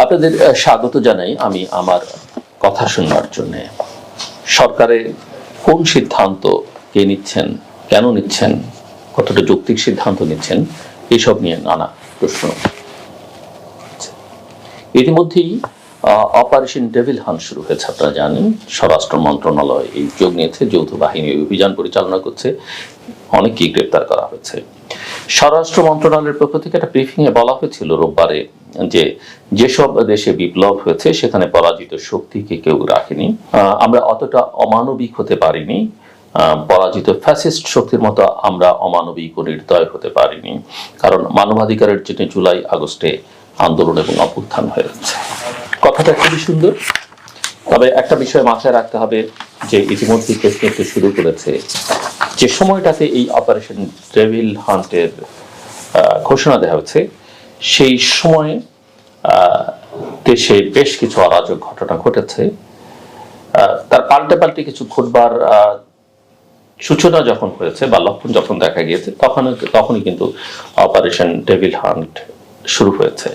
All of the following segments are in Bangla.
আপনাদের স্বাগত জানাই আমি আমার কথা শুনবার জন্য। সরকারের কোন সিদ্ধান্ত কে নিচ্ছেন, কেন নিচ্ছেন, কতটা যৌক্তিক সিদ্ধান্ত নিচ্ছেন, এসব নিয়ে নানা প্রশ্ন। ইতিমধ্যেই অপারেশন ডেভিল হান্ট শুরু হয়েছে, আপনারা জানেন। স্বরাষ্ট্র মন্ত্রণালয় এই উদ্যোগ নিয়েছে, যৌথ বাহিনী অভিযান পরিচালনা করছে, অনেককেই গ্রেপ্তার করা হয়েছে। স্বরাষ্ট্র মন্ত্রণালয়ের পক্ষ থেকে একটা ব্রিফিংয়ে বলা হয়েছিল রোববারে যে যেসব দেশে বিপ্লব হয়েছে সেখানে পরাজিত শক্তিকে কেউ রাখেনি, আমরা অতটা অমানবিক হতে পারিনি, পরাজিত ফ্যাসিস্ট শক্তির মতো আমরা অমানবিক ও নির্দয় হতে পারিনি, কারণ মানবাধিকারের জন্য জুলাই আগস্টে আন্দোলন এবং অভ্যুত্থান হয়েছে। কথাটা খুবই সুন্দর, তবে একটা বিষয় মাথায় রাখতে হবে যে ইতিমধ্যে প্রশ্ন শুরু করেছে যে সময়টাতে এই অপারেশন ডেভিল হান্টের ঘোষণা দেওয়া হচ্ছে সেই সময়ে দেশে বেশ কিছু অরাজক ঘটনা ঘটেছে। তার পাল্টে কিছু ঘটবার সূচনা যখন হয়েছে বা লক্ষণ যখন দেখা গিয়েছে তখনই কিন্তু অপারেশন ডেভিল হান্ট শুরু হয়েছে।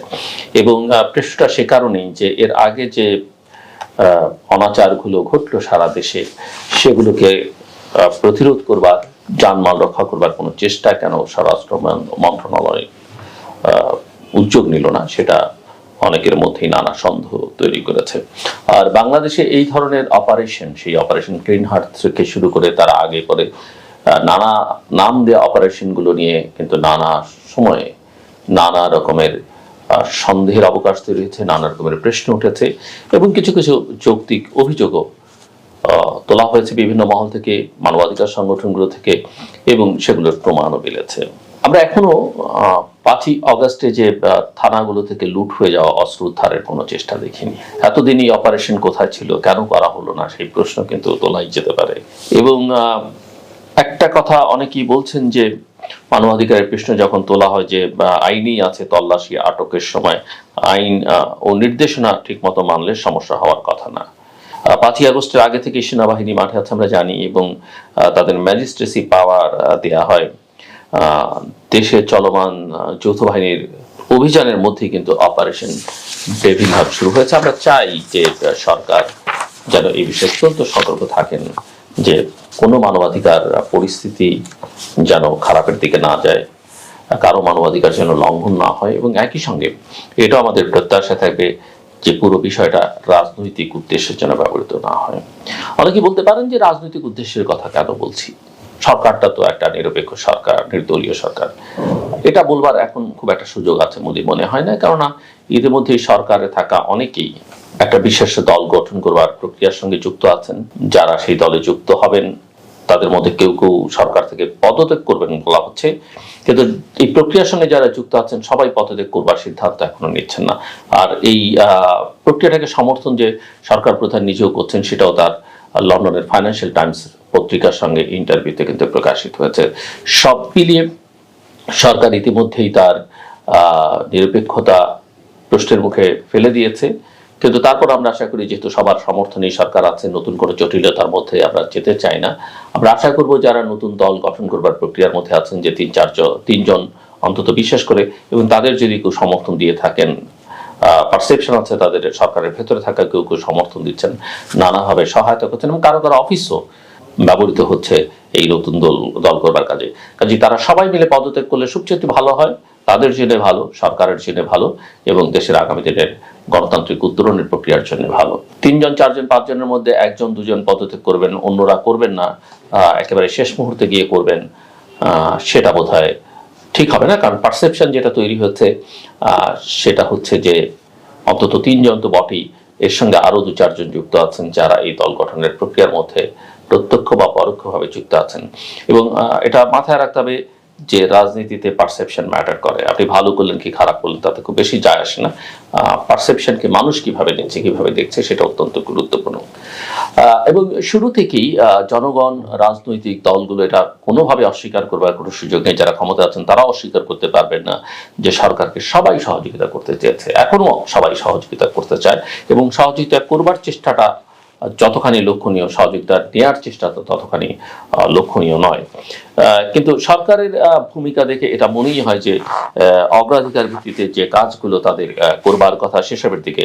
এবং প্রশ্নটা সে কারণেই যে এর আগে যে অনাচারগুলো ঘটলো সারা দেশে সেগুলোকে প্রতিরোধ করবার, জানমাল রক্ষা করবার কোনো চেষ্টা কেন স্বরাষ্ট্র মন্ত্রণালয় উদ্যোগ নিল না, সেটা অনেকের মধ্যেই নানা সন্দেহ তৈরি করেছে। আর বাংলাদেশে এই ধরনের অপারেশন, সেই অপারেশন গ্রিন হার্ট থেকে শুরু করে তারা আগে পরে নানা নাম দেওয়া অপারেশনগুলো নিয়ে কিন্তু নানা সময়ে নানা রকমের সন্দেহের অবকাশ তৈরি হয়েছে, নানা রকমের প্রশ্ন উঠেছে এবং কিছু কিছু যৌক্তিক অভিযোগও তোলা হয়েছে বিভিন্ন মহল থেকে, মানবাধিকার সংগঠনগুলো থেকে, এবং সেগুলোর প্রমাণও মিলেছে। আমরা এখনো 5ই অগস্টে যে থানাগুলো থেকে লুট হয়ে যাওয়া অস্ত্র উদ্ধারের কোনো চেষ্টা দেখিনি। এতদিন এই অপারেশন কোথায় ছিল, কেন করা হলো না, সেই প্রশ্ন কিন্তু তোলাই যেতে পারে। এবং একটা কথা অনেকেই বলছেন যে মানবাধিকারের প্রশ্ন যখন তোলা হয় যে আইনই আছে তল্লাশি আটকের সময়, আইন ও নির্দেশনা ঠিক মতো মানলে সমস্যা হওয়ার কথা না। 5ই আগস্টের আগে থেকে সেনাবাহিনী মাঠে আছে আমরা জানি, এবং তাদের ম্যাজিস্ট্রেসি পাওয়ার দেওয়া হয়। দেশে চলমান যৌথ বাহিনীর অভিযানের মধ্যেই কিন্তু অপারেশন ডেভিল হান্ট শুরু হয়েছে। আমরা চাই যে সরকার যেন এই বিষয়ে অত্যন্ত সতর্ক থাকেন যে কোনো মানবাধিকার পরিস্থিতি যেন খারাপের দিকে না যায়, কারো মানবাধিকার যেন লঙ্ঘন না হয়, এবং একই সঙ্গে এটা আমাদের প্রত্যাশা থাকবে যে পুরো বিষয়টা রাজনৈতিক উদ্দেশ্যের জন্য ব্যবহৃত না হয়। অনেকে বলতে পারেন যে রাজনৈতিক উদ্দেশ্যের কথা কেন বলছি, সরকারটা তো একটা নিরপেক্ষ সরকার, নির্দলীয় সরকার। এটা বলবার এখন খুব একটা সুযোগ আছে বলে মনে হয় না, কেননা ইতিমধ্যে সরকারে থাকা অনেকেই একটা বিশেষ দল গঠন করবার প্রক্রিয়ার সঙ্গে যুক্ত আছেন। যারা সেই দলে যুক্ত হবেন তাদের মধ্যে কেউ কেউ সরকার থেকে পদত্যাগ করবেন বলা হচ্ছে, কিন্তু এই প্রক্রিয়ার সঙ্গে যারা যুক্ত আছেন সবাই পদত্যাগ করবার সিদ্ধান্ত এখনো নিচ্ছেন না। আর এই প্রক্রিয়াটাকে সমর্থন যে সরকার প্রধান নিজেও করছেন সেটাও তার লন্ডনের ফাইন্যান্সিয়াল টাইমস পত্রিকার সঙ্গে ইন্টারভিউতে কিন্তু প্রকাশিত হয়েছে। সব মিলিয়ে সরকার ইতিমধ্যেই তার নিরপেক্ষতা প্রশ্নের মুখে ফেলে দিয়েছে, কিন্তু তারপর আমরা আশা করি যেহেতু সবার সমর্থনেই সরকার আছে, নতুন কোনো জটিলতার মধ্যে আমরা যেতে চাই না। আমরা আশা করব যারা নতুন দল গঠন করবার প্রক্রিয়ার মধ্যে আছেন, যে তিনজন অন্তত বিশেষ করে, এবং তাদের যদি কেউ সমর্থন দিয়ে থাকেন, পারসেপশন আছে তাদের সরকারের ভেতরে থাকা কেউ কেউ সমর্থন দিচ্ছেন, নানাভাবে সহায়তা করছেন, এবং কারো কারো অফিসও ব্যবহৃত হচ্ছে এই নতুন দল করবার কাজে। তারা সবাই মিলে পদত্যাগ করলে সবচেয়ে ভালো হয়, তাদের জন্য ভালো, সরকারের জন্য ভালো, এবং দেশের আগামী দিনের গণতান্ত্রিক উত্তরণের প্রক্রিয়ার জন্য ভালো। 3 জন 4 জন 5 জনের মধ্যে 1 জন 2 জন পদত্যাগ করবেন, অন্যরা করবেন না, একেবারে শেষ মুহূর্তে গিয়ে করবেন, সেটা বোধহয় ঠিক হবে না। কারণ পারসেপশন যেটা তৈরি হচ্ছে সেটা হচ্ছে যে অন্তত 3 জন তো বটেই, এর সঙ্গে আরো 2-4 জন যুক্ত আছেন যারা এই দল গঠনের প্রক্রিয়ার মধ্যে প্রত্যক্ষ বা পরোক্ষভাবে যুক্ত আছেন। এবং এটা মাথায় রাখতে হবে যে রাজনীতিতে পারসেপশন ম্যাটার করে। আপনি ভালো করলেন কি খারাপ করলেন তাতে খুব বেশি যায় আসে না, পারসেপশনকে মানুষ কিভাবে নিচ্ছে, কিভাবে দেখছে, সেটা অত্যন্ত গুরুত্বপূর্ণ। এবং শুরু থেকেই জনগণ, রাজনৈতিক দলগুলো এটা কোনোভাবে অস্বীকার করবার কোনো সুযোগ নেই। যারা ক্ষমতা আছেন তারাও অস্বীকার করতে পারবেন না যে সরকারকে সবাই সহযোগিতা করতে চেয়েছে, এখনো সবাই সহযোগিতা করতে চায়, এবং সহযোগিতা করবার চেষ্টাটা যতখানি লক্ষণীয়, সহযোগিতা নেওয়ার চেষ্টা তো ততখানি লক্ষণীয় নয়। কিন্তু সরকারের ভূমিকা দেখে এটা মনেই হয় যে অগ্রাধিকার ভিত্তিতে যে কাজগুলো তাদের করবার কথা সেসবের দিকে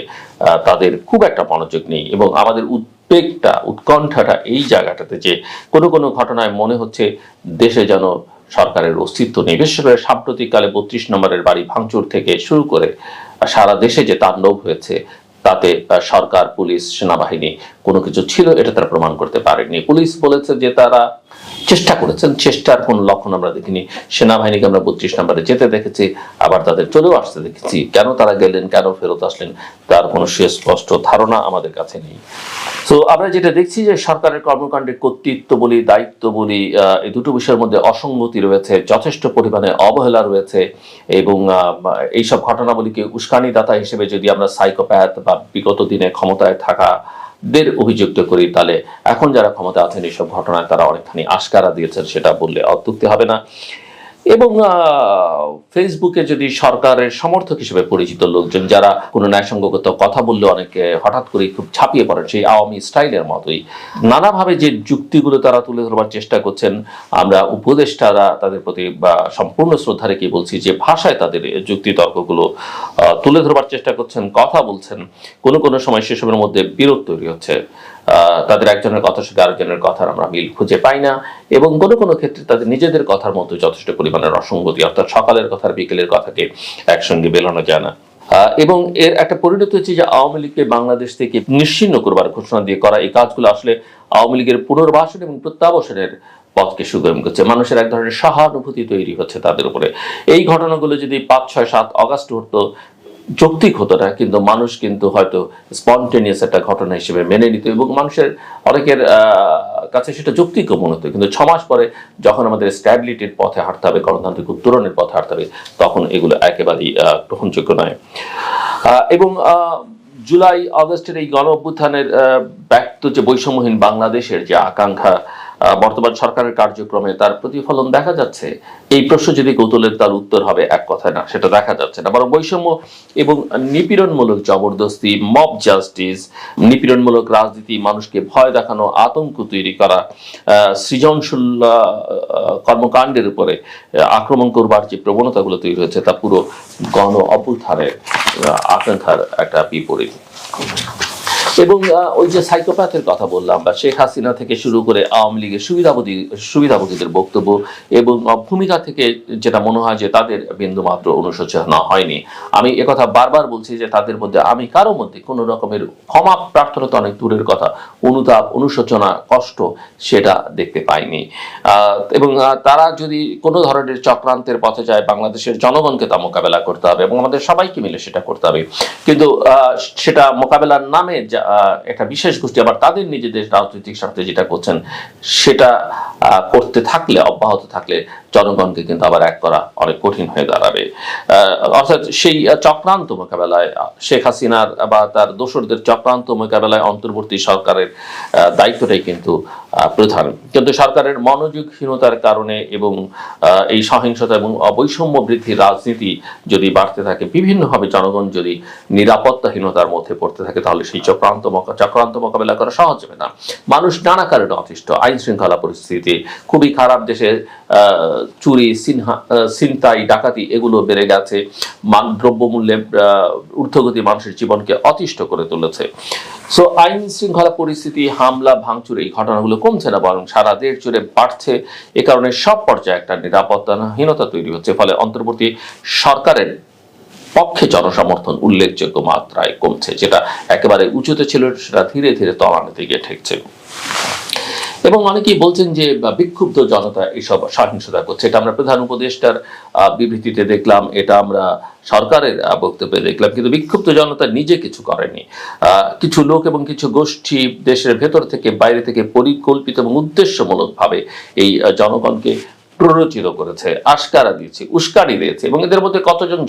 তাদের খুব একটা মনোযোগ নেই। এবং আমাদের উদ্বেগটা, উৎকণ্ঠাটা এই জায়গাটাতে যে কোনো কোনো ঘটনায় মনে হচ্ছে দেশে যেন সরকারের অস্তিত্ব নেই। বিশেষ করে সাম্প্রতিককালে 32 নম্বরের বাড়ি ভাঙচুর থেকে শুরু করে সারা দেশে যে তাণ্ডব হয়েছে, তাতে সরকার, পুলিশ, সেনাবাহিনী কোনো কিছু ছিল এটা তারা প্রমাণ করতে পারেনি। পুলিশ বলেছে যে তারা চেষ্টা করেছেন, চেষ্টার কোনো লক্ষণ আমরা দেখিনি। সেনাবাহিনীকে আমরা 32 নম্বরে যেতে দেখেছি, আবার তাদের চলেও আসতে দেখেছি। কেন তারা গেলেন, কেন ফেরত আসলেন, তার কোনো সুস্পষ্ট ধারণা আমাদের কাছে নেই। তো আমরা যেটা দেখছি যে সরকারের কর্মকাণ্ডে কর্তৃত্ব বলি, দায়িত্ব বলি, এই দুটো বিষয়ের মধ্যে অসঙ্গতি রয়েছে, যথেষ্ট পরিমাণে অবহেলা রয়েছে। এবং এইসব ঘটনাবলীকে উস্কানিদাতা হিসেবে যদি আমরা সাইকোপ্যাথ বা বিগত দিনে ক্ষমতায় থাকা দের অভিযুক্ত করি, তাহলে এখন যারা ক্ষমতা আছেন এইসব ঘটনায় তারা অনেকখানি আশকারা দিয়েছেন, সেটা বললে অত্যুক্তি হবে না। এবং ফেসবুকে যদি সরকারের সমর্থক হিসেবে পরিচিত লোকজন যারা কোনো ন্যায়সঙ্গত কথা বললে অনেকে হঠাৎ করে খুব ছাপিয়ে পড়েন, সেই আওয়ামী স্টাইলের মতোই নানাভাবে যে যুক্তিগুলো তারা তুলে ধরবার চেষ্টা করছেন, আমরা উপদেষ্টারা তাদের প্রতি সম্পূর্ণ শ্রদ্ধা রেখে বলছি যে ভাষায় তাদের যুক্তি তর্কগুলো তুলে ধরবার চেষ্টা করছেন, কথা বলছেন, কোনো কোনো সময় সেসবের মধ্যে বিরোধ তৈরি হচ্ছে। তাদের একজনের কথার সাথে আরেকজনের কথার আমরা মিল খুঁজে পাই না, এবং কোনো কোনো ক্ষেত্রে তাদের নিজেদের কথার মধ্যে যথেষ্ট পরিমাণের অসঙ্গতি, অর্থাৎ সকালের কথার বিকেলের কথাকে একসঙ্গে বেলানো যায় না। এবং এর একটা পরিণতি হচ্ছে যে আওয়ামী লীগকে বাংলাদেশ থেকে নিশ্চিহ্ন করবার ঘোষণা দিয়ে করা এই কাজগুলো আসলে আওয়ামী লীগের পুনর্বাসন এবং প্রত্যাবাসনের পথকে সুগম করছে। মানুষের এক ধরনের সহানুভূতি তৈরি হচ্ছে তাদের উপরে। এই ঘটনাগুলো যদি 5, 6, 7 অগাস্ট হতো, যৌক্তিক হতো না, কিন্তু মানুষ কিন্তু হয়তো স্পন্টেনিয়াস একটা ঘটনা হিসেবে মেনে নিত, এবং মানুষের অনেকের কাছে সেটা যৌক্তিকও মনে হতো। কিন্তু 6 মাস পরে যখন আমাদের স্ট্যাবিলিটির পথে হাঁটতে হবে, গণতান্ত্রিক উত্তরণের পথে হাঁটতে হবে, তখন এগুলো একেবারেই গ্রহণযোগ্য নয়। এবং জুলাই আগস্টের এই গণ অভ্যুত্থানের ব্যক্ত যে বৈষম্যহীন বাংলাদেশের যে আকাঙ্ক্ষা বর্তমান সরকারের কার্যক্রমে তার প্রতিফলন দেখা যাচ্ছে। এই প্রশ্ন যদি কৌতূহলের, তার উত্তর হবে এক কথায় না, সেটা দেখা যাচ্ছে না, বরং বৈষম্য এবং নিপীড়নমূলক জবরদস্তি, মব জাস্টিস, নিপীড়নমূলক রাজনীতি, মানুষকে ভয় দেখানো, আতঙ্ক তৈরি করা, সৃজনশীল কর্মকাণ্ডের উপরে আক্রমণ করবার যে প্রবণতাগুলো তৈরি হয়েছে, তা পুরো গণ অভ্যুত্থানের আকাঙ্ক্ষার একটা বিপরীত। এবং ওই যে সাইকোপ্যাথের কথা বললাম, বা শেখ হাসিনা থেকে শুরু করে আওয়ামী লীগের সুবিধাভোগীদের বক্তব্য এবং ভূমিকা থেকে যেটা মনে হয় যে তাদের বিন্দুমাত্র অনুশোচনা হয়নি। আমি একথা বারবার বলছি যে তাদের মধ্যে, আমি কারো মধ্যে কোনো রকমের ক্ষমা প্রার্থনা তো অনেক দূরের কথা, অনুতাপ, অনুশোচনা, কষ্ট সেটা দেখতে পাইনি। এবং তারা যদি কোনো ধরনের চক্রান্তের পথে যায়, বাংলাদেশের জনগণকে তা মোকাবেলা করতে হবে এবং আমাদের সবাইকে মিলে সেটা করতে হবে। কিন্তু সেটা মোকাবেলার নামে একটা বিশেষ গোষ্ঠী আবার তাদের নিজেদের রাজনৈতিক স্বার্থে যেটা করছেন, সেটা করতে থাকলে, অব্যাহত থাকলে জনগণকে কিন্তু আবার এক করা অনেক কঠিন হয়ে দাঁড়াবে। অর্থাৎ সেই চক্রান্ত মোকাবেলায়, শেখ হাসিনার বা তার দোসরদের চক্রান্ত মোকাবেলায় অন্তর্বর্তী সরকারের দায়িত্বটাই কিন্তু প্রধান। কিন্তু সরকারের মনোযোগহীনতার কারণে এবং এই সহিংসতা এবং বৈষম্য বৃদ্ধির রাজনীতি যদি বাড়তে থাকে, বিভিন্নভাবে জনগণ যদি নিরাপত্তাহীনতার মধ্যে পড়তে থাকে, তাহলে সেই চক্রান্ত মোকাবেলা করা সহজ হবে না। মানুষ নানা কারণে অতিষ্ঠ, আইন শৃঙ্খলা পরিস্থিতি খুবই খারাপ, দেশে চুরি, ছিনতাই, ডাকাতি এগুলো বেড়ে গেছে, দ্রব্যমূল্যের ঊর্ধ্বগতি মানুষের জীবনকে অতিষ্ঠ করে তুলেছে। সো আইন শৃঙ্খলা পরিস্থিতি, হামলা, ভাঙচুর এই ঘটনাগুলো কমছে না, বরং সারা দেশ জুড়ে বাড়ছে। এ কারণে সব পর্যায়ে একটা নিরাপত্তাহীনতা তৈরি হচ্ছে, ফলে অন্তর্বর্তী সরকারের পক্ষে জনসমর্থন উল্লেখযোগ্য মাত্রায় কমছে। যেটা একেবারে উঁচুতে ছিল, সেটা ধীরে ধীরে তলানিতে গিয়ে ঠেকছে। এবং অনেকেই বলছেন যে বিক্ষুব্ধ জনতা এসব সহিংসতা করছে। এটা আমরা প্রধান উপদেষ্টার বিবৃতিতে দেখলাম, এটা আমরা সরকারের বক্তব্যে দেখলাম, কিন্তু বিক্ষুব্ধ জনতা নিজে কিছু করেনি। কিছু লোক এবং কিছু গোষ্ঠী দেশের ভেতর থেকে বাইরে থেকে পরিকল্পিত এবং উদ্দেশ্যমূলকভাবে এই জনগণকে প্ররোচিত করেছে, আশকারা দিয়েছে, উস্কানি দিয়েছে। এবং এদের মধ্যে কতজন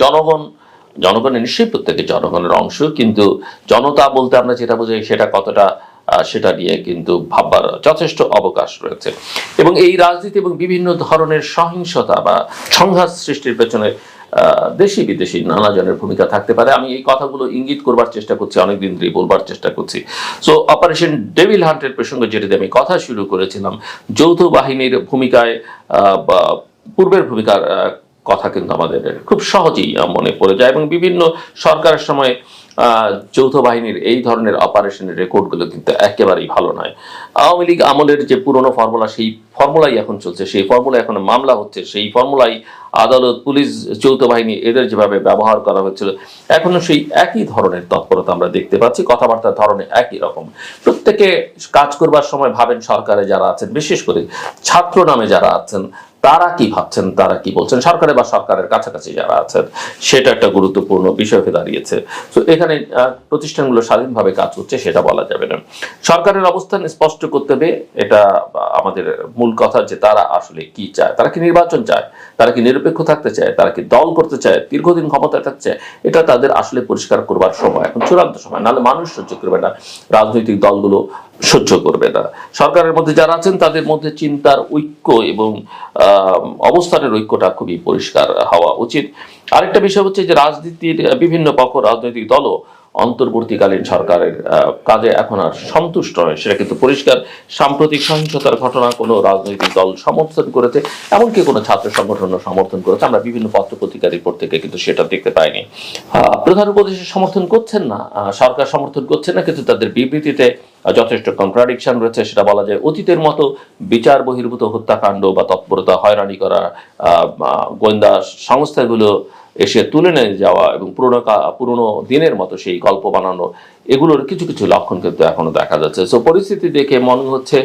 জনগণের নিশ্চয়ই প্রত্যেকে জনগণের অংশ, কিন্তু জনতা বলতে আমরা যেটা বোঝাই সেটা কতটা, সেটা নিয়ে কিন্তু ভাববার যথেষ্ট অবকাশ রয়েছে। এবং এই রাজনীতি এবং বিভিন্ন ধরনের সহিংসতা বা সংঘাত সৃষ্টির পেছনে দেশি বিদেশি নানা জনের ভূমিকা থাকতে পারে। আমি এই কথাগুলো ইঙ্গিত করবার চেষ্টা করছি, অনেকদিন ধরে বলবার চেষ্টা করছি। সো অপারেশন ডেভিল হান্টের প্রসঙ্গে যেটাতে আমি কথা শুরু করেছিলাম, যৌথ বাহিনীর ভূমিকায় বা পূর্বের ভূমিকার কথা কিন্তু আমাদের খুব সহজেই মনে পড়ে যায়, এবং বিভিন্ন সরকারের সময় যৌথ বাহিনীর এই ধরনের অপারেশনের রেকর্ডগুলো কিন্তু একেবারেই ভালো নয়। আওয়ামী লীগ আমলের যে পুরনো ফর্মুলা, সেই ফর্মুলাই এখন চলছে, সেই ফর্মুলা এখন মামলা হচ্ছে, সেই ফর্মুলাই আদালত, পুলিশ, যৌথ বাহিনী এদের যেভাবে ব্যবহার করা হচ্ছিল, এখনো সেই একই ধরনের তৎপরতা আমরা দেখতে পাচ্ছি। কথাবার্তার ধরনে একই রকম। প্রত্যেকে কাজ করবার সময় ভাবেন সরকারে যারা আছেন, বিশেষ করে ছাত্র নামে যারা আছেন, তারা কি ভাবছেন, তারা কি বলছেন, সরকারে বা সরকারের কাছাকাছি যারা আছেন, সেটা একটা গুরুত্বপূর্ণ বিষয় হয়ে দাঁড়িয়েছে। তো এখানে প্রতিষ্ঠানগুলো স্বাধীনভাবে কাজ করছে সেটা বলা যাবে না। সরকারের অবস্থান স্পষ্ট করতে হবে, এটা আমাদের মূল কথা, যে তারা আসলে কি চায়। তারা কি নির্বাচন চায়, তারা কি নিরপেক্ষ থাকতে চায়, তারা কি দল করতে চায়, দীর্ঘদিন ক্ষমতায় থাকতে চায়, এটা তাদের আসলে পরিষ্কার করবার সময় এখন, চূড়ান্ত সময়। নাহলে মানুষ সহ্য করবে না, রাজনৈতিক দলগুলো সহ্য করবে না। সরকারের মধ্যে যারা আছেন তাদের মধ্যে চিন্তার ঐক্য এবং অবস্থানের ঐক্যটা খুবই পরিষ্কার হওয়া উচিত। আরেকটা বিষয় হচ্ছে যে রাজনীতির বিভিন্ন পক্ষ, রাজনৈতিক দলও অন্তর্বর্তীকালীন সরকারের কাজে এখন আর সন্তুষ্ট নয়, সেটা কিন্তু পরিষ্কার। সাম্প্রতিক সহিংসতার ঘটনা কোনো রাজনৈতিক দল সমর্থন করেছে, এমনকি কোনো ছাত্র সংগঠনও সমর্থন করেছে, আমরা বিভিন্ন পত্র পত্রিকার রিপোর্ট থেকে কিন্তু সেটা দেখতে পাইনি। প্রধান উপদেষ্টা সমর্থন করছেন না, সরকার সমর্থন করছে না, কিন্তু তাদের বিবৃতিতে যথেষ্ট কন্ট্রাডিকশন রয়েছে। সেটা বলা যায় অতীতের মতো বিচার বহির্ভূত হত্যাকাণ্ড বা তৎপরতা, হয়রানি করা, গোয়েন্দা সংস্থাগুলো এসে তুলে নিয়ে যাওয়া এবং পুরনো দিনের মতো সেই গল্প বানানো, এগুলোর কিছু কিছু লক্ষণ কিন্তু এখনো দেখা যাচ্ছে। সো পরিস্থিতি দেখে মনে হচ্ছে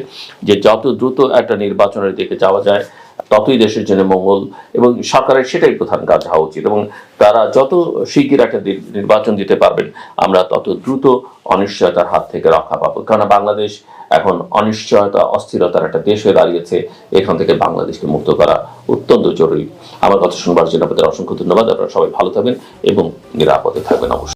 যে যত দ্রুত একটা নির্বাচনের দিকে যাওয়া যায় ততই দেশের জন্য মঙ্গল, এবং সরকারের সেটাই প্রধান কাজ হওয়া উচিত। এবং তারা যত শিগগির একটা নির্বাচন দিতে পারবেন, আমরা তত দ্রুত অনিশ্চয়তার হাত থেকে রক্ষা পাবো। কারণ বাংলাদেশ এখন অনিশ্চয়তা, অস্থিরতার একটা দেশ হয়ে দাঁড়িয়েছে। এখান থেকে বাংলাদেশকে মুক্ত করা অত্যন্ত জরুরি। আমার কথা শুনবার জন্য আপনাদের অসংখ্য ধন্যবাদ। আপনারা সবাই ভালো থাকবেন এবং নিরাপদে থাকবেন অবশ্যই।